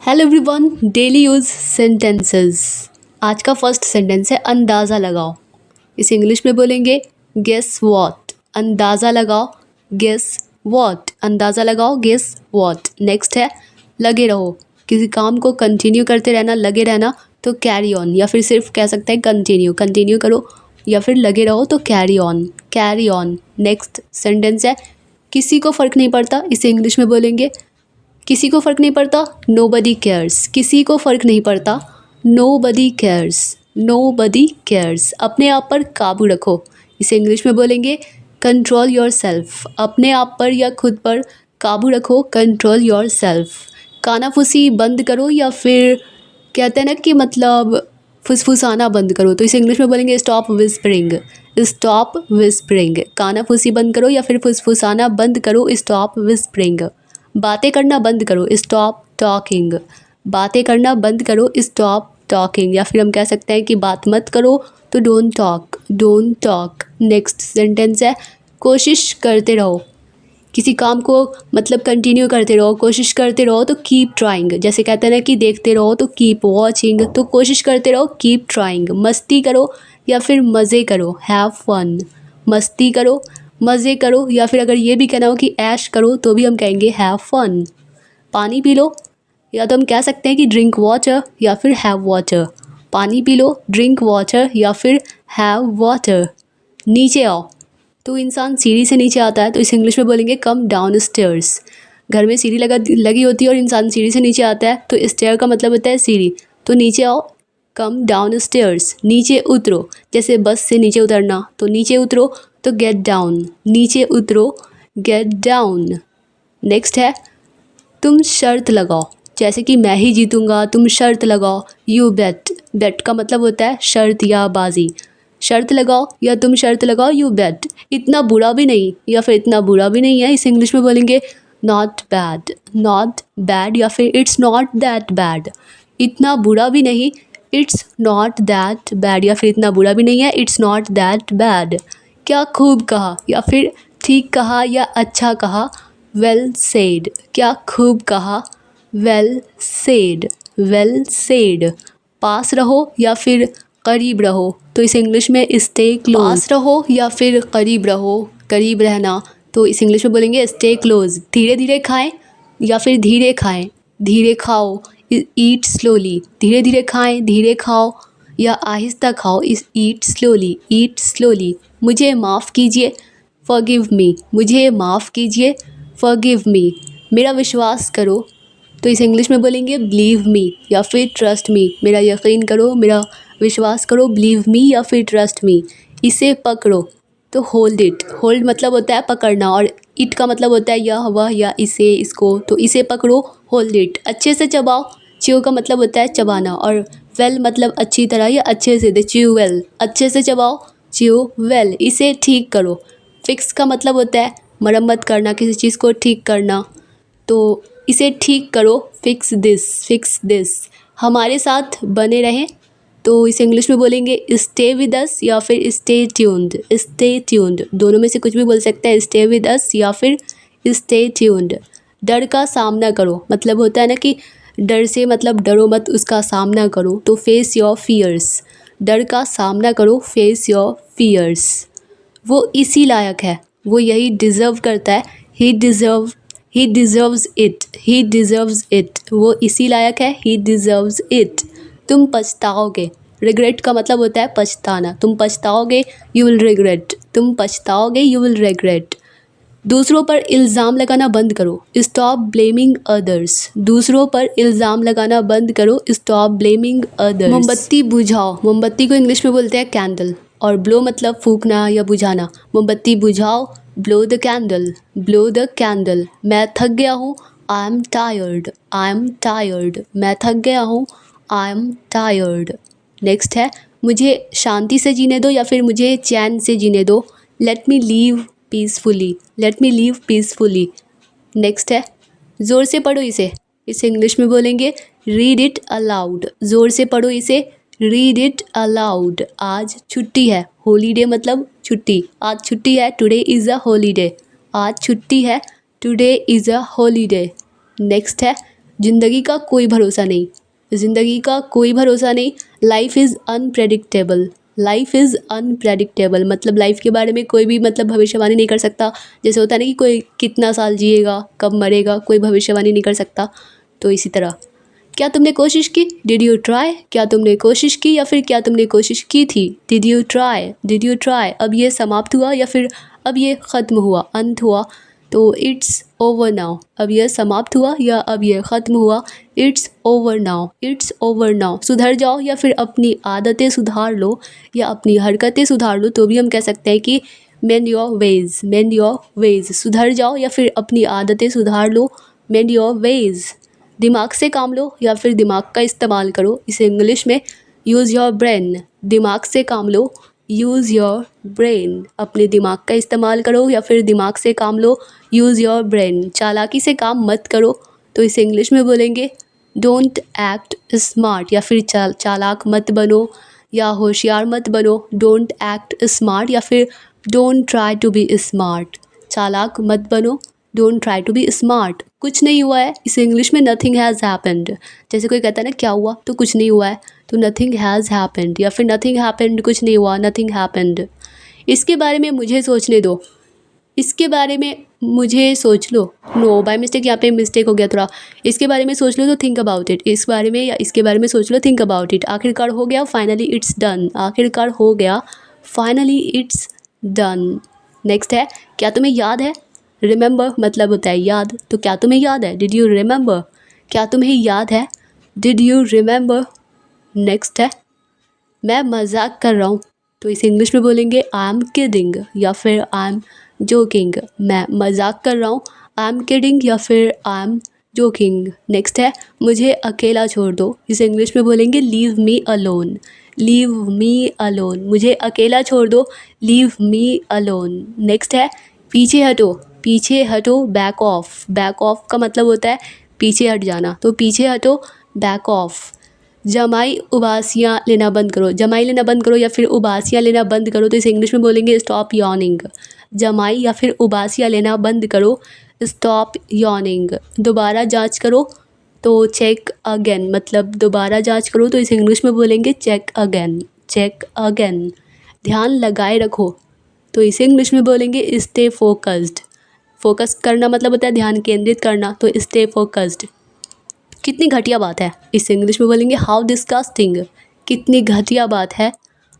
Hello everyone, daily use sentences. आज का first sentence है अंदाज़ा लगाओ। इसे इंग्लिश में बोलेंगे गेस व्हाट। अंदाज़ा लगाओ, गेस व्हाट। अंदाज़ा लगाओ, गेस व्हाट। नेक्स्ट है लगे रहो। किसी काम को कंटिन्यू करते रहना, लगे रहना तो कैरी ऑन, या फिर सिर्फ कह सकते हैं कंटिन्यू। कंटिन्यू करो या फिर लगे रहो तो carry on, carry on. Next sentence है किसी को फ़र्क नहीं पड़ता। इसे इंग्लिश में बोलेंगे किसी को फ़र्क नहीं पड़ता, नोबडी केयर्स। किसी को फ़र्क नहीं पड़ता, नोबडी केयर्स, नोबडी केयर्स। अपने आप पर काबू रखो। इसे इंग्लिश में बोलेंगे कंट्रोल योर सेल्फ। अपने आप पर या खुद पर काबू रखो, कंट्रोल योर सेल्फ। कानाफूसी बंद करो, या फिर कहते हैं ना कि मतलब फुसफुसाना बंद करो, तो इसे इंग्लिश में बोलेंगे स्टॉप विस्परिंग। Stop whispering. कानाफूसी बंद करो या फिर फुसफुसाना बंद करो, स्टॉप विस्परिंग। बातें करना बंद करो, स्टॉप टॉकिंग। बातें करना बंद करो, स्टॉप टॉकिंग। या फिर हम कह सकते हैं कि बात मत करो तो don't talk, don't talk. Next sentence है कोशिश करते रहो। किसी काम को मतलब कंटिन्यू करते रहो, कोशिश करते रहो तो कीप ट्राइंग। जैसे कहते हैं ना कि देखते रहो तो कीप वॉचिंग, तो कोशिश करते रहो, कीप ट्राइंग। मस्ती करो या फिर मज़े करो, हैव फन। मस्ती करो, मज़े करो, या फिर अगर ये भी कहना हो कि ऐश करो तो भी हम कहेंगे हैव फन। पानी पी लो, या तो हम कह सकते हैं कि ड्रिंक वाटर या फिर हैव वाटर। पानी पी लो, ड्रिंक वाटर या फिर हैव वाटर। नीचे आओ, तो इंसान सीढ़ी से नीचे आता है तो इसे इंग्लिश में बोलेंगे कम डाउन स्टेयर्स। घर में सीढ़ी लगी होती है और इंसान सीढ़ी से नीचे आता है तो स्टेयर का मतलब होता है सीढ़ी। तो नीचे आओ, कम डाउन स्टेयर्स। नीचे उतरो, जैसे बस से नीचे उतरना, तो नीचे उतरो तो गेट डाउन। नीचे उतरो, गेट डाउन। नेक्स्ट है तुम शर्त लगाओ। जैसे कि मैं ही जीतूंगा, तुम शर्त लगाओ, यू बेट। बेट का मतलब होता है शर्त या बाजी। शर्त लगाओ या तुम शर्त लगाओ, यू बेट। इतना बुरा भी नहीं या फिर इतना बुरा भी नहीं है, इसे इंग्लिश में बोलेंगे नॉट बैड। नॉट बैड या फिर इट्स नॉट दैट बैड। इतना बुरा भी नहीं, इट्स नॉट दैट बैड, या फिर इतना बुरा भी नहीं है, इट्स नॉट दैट बैड। क्या खूब कहा, या फिर ठीक कहा या अच्छा कहा, वेल सेड। क्या खूब कहा, वेल सेड, वेल सेड। पास रहो या फिर करीब रहो, तो इसे इंग्लिश में स्टे क्लोज। पास रहो या फिर करीब रहो, करीब रहना, तो इसे इंग्लिश में बोलेंगे स्टे क्लोज। धीरे धीरे खाएं या फिर धीरे खाएं, धीरे खाओ, ईट स्लोली। धीरे धीरे खाएं, धीरे खाओ, या आहिस्ता खाओ, इस ईट स्लोली, ईट स्लोली। मुझे माफ़ कीजिए, फॉरगिव मी। मुझे माफ़ कीजिए, फॉरगिव मी। मेरा विश्वास करो, तो इसे इंग्लिश में बोलेंगे बिलीव मी या फिर ट्रस्ट मी। मेरा यकीन करो, मेरा विश्वास करो, बिलीव मी या फिर ट्रस्ट मी। इसे पकड़ो, तो होल्ड इट। होल्ड मतलब होता है पकड़ना, और इट का मतलब होता है यह वह या इसे इसको, तो इसे पकड़ो, होल्ड इट। अच्छे से चबाओ, च्यू का मतलब होता है चबाना, और वेल मतलब अच्छी तरह या अच्छे से, च्यू वेल। अच्छे से चबाओ, च्यू वेल। इसे ठीक करो। फिक्स का मतलब होता है मरम्मत करना, किसी चीज़ को ठीक करना, तो इसे ठीक करो, फिक्स दिस, फिक्स दिस। हमारे साथ बने रहें, तो इसे इंग्लिश में बोलेंगे स्टे विद अस या फिर स्टे ट्यून्ड। स्टे ट्यून्ड, दोनों में से कुछ भी बोल सकते हैं, स्टे विद अस या फिर स्टे ट्यून्ड। डर का सामना करो, मतलब होता है ना कि डर से मतलब डरो मत, उसका सामना करो, तो फेस योर फियर्स। डर का सामना करो, फेस योर फियर्स। वो इसी लायक है, वो यही डिज़र्व करता है, he deserves it, he deserves it. वो इसी लायक है, ही डिज़र्व्स इट। तुम पछताओगे, रिग्रेट का मतलब होता है पछताना। तुम पछताओगे, यू विल रिग्रेट। तुम पछताओगे, यू विल रिग्रेट। दूसरों पर इल्ज़ाम लगाना बंद करो, स्टॉप ब्लेमिंग अदर्स। दूसरों पर इल्ज़ाम लगाना बंद करो, स्टॉप ब्लेमिंग अदर्स। मोमबत्ती बुझाओ, मोमबत्ती को इंग्लिश में बोलते हैं कैंडल, और ब्लो मतलब फूंकना या बुझाना। मोमबत्ती बुझाओ, blow the candle, blow the candle. मैं थक गया हूँ, I am tired, I am tired. मैं थक गया हूँ, आई एम टायर्ड। नेक्स्ट है मुझे शांति से जीने दो या फिर मुझे चैन से जीने दो, let me leave peacefully, let me leave peacefully. Next है ज़ोर से पढ़ो इसे, इसे इंग्लिश में बोलेंगे रीड इट अलाउड। ज़ोर से पढ़ो इसे, रीड इट अलाउड। आज छुट्टी है, हॉलीडे मतलब छुट्टी, आज छुट्टी है, टुडे इज़ अ हॉलीडे। आज छुट्टी है, today is a holiday. Next है ज़िंदगी का कोई भरोसा नहीं, ज़िंदगी का कोई भरोसा नहीं। Life is unpredictable, life is unpredictable मतलब लाइफ के बारे में कोई भी मतलब भविष्यवाणी नहीं कर सकता। जैसे होता है ना कि कोई कितना साल जिएगा, कब मरेगा, कोई भविष्यवाणी नहीं कर सकता, तो इसी तरह। क्या तुमने कोशिश की? Did you try? क्या तुमने कोशिश की या फिर क्या तुमने कोशिश की थी? Did you try? Did you try? अब ये समाप्त हुआ या फिर अब ये ख़त्म हुआ, अंत हुआ, तो इट्स ओवर नाउ। अब यह समाप्त हुआ या अब यह ख़त्म हुआ, it's over now, it's over now. सुधर जाओ या फिर अपनी आदतें सुधार लो या अपनी हरकतें सुधार लो, तो भी हम कह सकते हैं कि मेंड your ways, mend your ways. सुधर जाओ या फिर अपनी आदतें सुधार लो, मेंड योर वेज। दिमाग से काम लो या फिर दिमाग का इस्तेमाल करो, इसे इंग्लिश में यूज़ योर ब्रेन। दिमाग से काम लो, यूज़ योर ब्रेन। अपने दिमाग का इस्तेमाल करो या फिर दिमाग से काम लो, यूज़ योर ब्रेन। चालाकी से काम मत करो, तो इसे इंग्लिश में बोलेंगे डोंट एक्ट स्मार्ट, या फिर चालाक मत बनो या होशियार मत बनो। डोंट एक्ट स्मार्ट या फिर don't try to be smart. चालाक मत बनो, don't try to be smart. कुछ नहीं हुआ है, इसे इंग्लिश में नथिंग हैज़ हैपेंड। जैसे कोई कहता है ना क्या हुआ, तो कुछ नहीं हुआ है, तो नथिंग हैज़ हैपेंड, या फिर नथिंग हैपेंड, कुछ नहीं हुआ, नथिंग हैपेंड। इसके बारे में मुझे सोचने दो, इसके बारे में मुझे सोच लो। नो, बाय मिस्टेक यहाँ पे मिस्टेक हो गया थोड़ा। इसके बारे में सोच लो तो थिंक अबाउट इट। इस बारे में या इसके बारे में सोच लो, थिंक अबाउट इट। आखिरकार हो गया, फाइनली इट्स डन। आखिरकार हो गया, फाइनली इट्स डन। नेक्स्ट है, क्या तुम्हें याद है? रिमेंबर मतलब होता है याद, तो क्या तुम्हें याद है? Did you remember? क्या तुम्हें याद है? Did you remember? नेक्स्ट है, मैं मजाक कर रहा हूँ, तो इसे इंग्लिश में बोलेंगे आई एम किडिंग या फिर आई एम जोकिंग। मैं मजाक कर रहा हूँ, आई एम किडिंग या फिर आई एम जोकिंग। नेक्स्ट है, मुझे अकेला छोड़ दो, इसे इंग्लिश में बोलेंगे leave me alone. Leave me alone, मुझे अकेला छोड़ दो, लीव मी अलोन। नेक्स्ट है, पीछे हटो, पीछे हटो, बैक ऑफ। बैक ऑफ का मतलब होता है पीछे हट जाना, तो पीछे हटो, बैक ऑफ। जमाई उबासियाँ लेना बंद करो, जमाई लेना बंद करो या फिर उबासियाँ लेना बंद करो, तो इसे इंग्लिश में बोलेंगे स्टॉप यॉर्निंग। जमाई या फिर उबासियाँ लेना बंद करो, स्टॉप यॉर्निंग। दोबारा जांच करो, तो चेक अगेन, मतलब दोबारा जांच करो, तो इसे इंग्लिश में बोलेंगे चेक अगेन, चेक अगेन। ध्यान लगाए रखो, तो इसे इंग्लिश में बोलेंगे स्टे फोकस्ड। फोकस करना मतलब होता है ध्यान केंद्रित करना, तो स्टे फोकस्ड। कितनी घटिया बात है, इसे इंग्लिश में बोलेंगे हाउ डिस्गस्टिंग। कितनी घटिया बात है,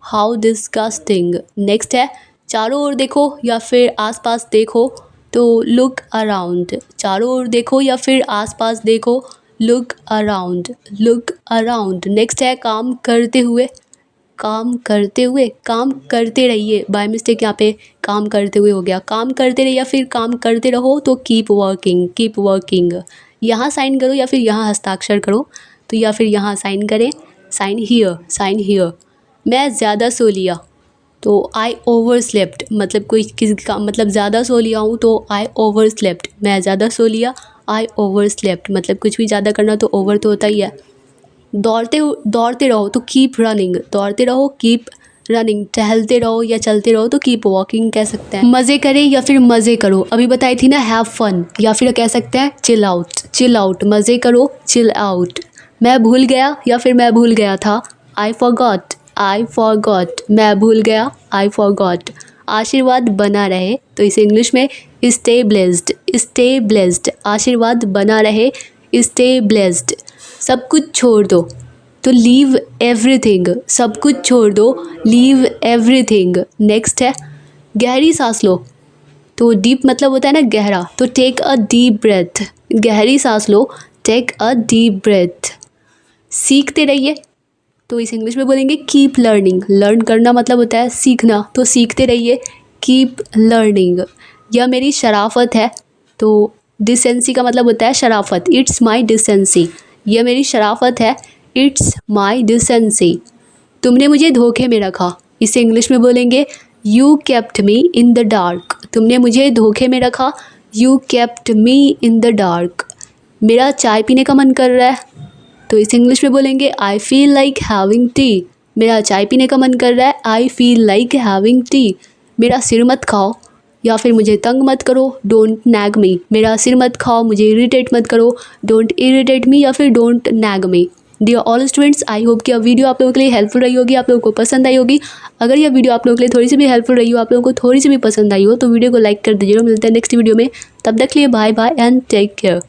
हाउ डिस्गस्टिंग। नेक्स्ट है, चारों ओर देखो या फिर आसपास देखो, तो लुक अराउंड। चारों ओर देखो या फिर आसपास देखो, look around, look around. Next है, काम करते हुए। काम करते हुए, काम करते रहिए। बाय मिस्टेक यहाँ पे काम करते हुए हो गया, काम करते रहिए या फिर काम करते रहो, तो कीप वर्किंग, कीप वर्किंग। यहाँ साइन करो या फिर यहाँ हस्ताक्षर करो, तो या फिर यहाँ साइन करें, साइन हियर, साइन हियर। मैं ज़्यादा सो लिया, तो आई ओवर स्लेप्ट, मतलब कोई किसी का मतलब ज़्यादा सो लिया हूँ, तो आई ओवर स्लेप्ट। मैं ज़्यादा सो लिया, आई ओवर स्लेप्ट, मतलब कुछ भी ज़्यादा करना तो ओवर तो होता ही है। दौड़ते रहो, तो कीप रनिंग। दौड़ते रहो, कीप रनिंग। टहलते रहो या चलते रहो, तो कीप वॉकिंग कह सकते हैं। मज़े करें या फिर मज़े करो, अभी बताई थी ना हैव फन, या फिर कह सकते हैं चिल आउट, चिल आउट। मज़े करो, चिल आउट। मैं भूल गया या फिर मैं भूल गया था, आई फॉरगॉट, आई फॉरगॉट। मैं भूल गया, आई फॉरगॉट। आशीर्वाद बना रहे, तो इसे इंग्लिश में स्टे ब्लेस्ड, स्टे ब्लेस्ड। आशीर्वाद बना रहे, स्टे ब्लेस्ड। सब कुछ छोड़ दो, तो लीव एवरीथिंग। सब कुछ छोड़ दो, लीव एवरीथिंग। नेक्स्ट है, गहरी सांस लो, तो डीप मतलब होता है ना गहरा, तो टेक अ डीप ब्रेथ। गहरी सांस लो, टेक अ डीप ब्रेथ। सीखते रहिए, तो इस इंग्लिश में बोलेंगे कीप लर्निंग। लर्न करना मतलब होता है सीखना, तो सीखते रहिए, कीप लर्निंग। यह मेरी शराफत है, तो डिसेंसी का मतलब होता है शराफत, इट्स माई डिसेंसी। यह मेरी शराफत है, इट्स माई डिसेंसी। तुमने मुझे धोखे में रखा, इसे इंग्लिश में बोलेंगे you kept me in the dark. तुमने मुझे धोखे में रखा, you kept me in the dark. मेरा चाय पीने का मन कर रहा है, तो इसे इंग्लिश में बोलेंगे I feel like having T. मेरा चाय पीने का मन कर रहा है, I feel like having T. मेरा सिर मत खाओ, या फिर मुझे तंग मत करो, डोंट नैग मी। मेरा सिर मत खाओ, मुझे इरिटेट मत करो, डोंट इरिटेट मी या फिर don't nag me. Dear all students, I hope कि यह वीडियो आप लोगों के लिए हेल्पफुल रही होगी, आप लोगों को पसंद आई होगी। अगर यह वीडियो आप लोगों के लिए थोड़ी सी भी हेल्पफुल रही हो, आप लोगों को थोड़ी सी भी पसंद आई हो, तो वीडियो को लाइक कर दीजिए। मिलते हैं नेक्स्ट वीडियो में, तब तक के लिए bye bye and take care.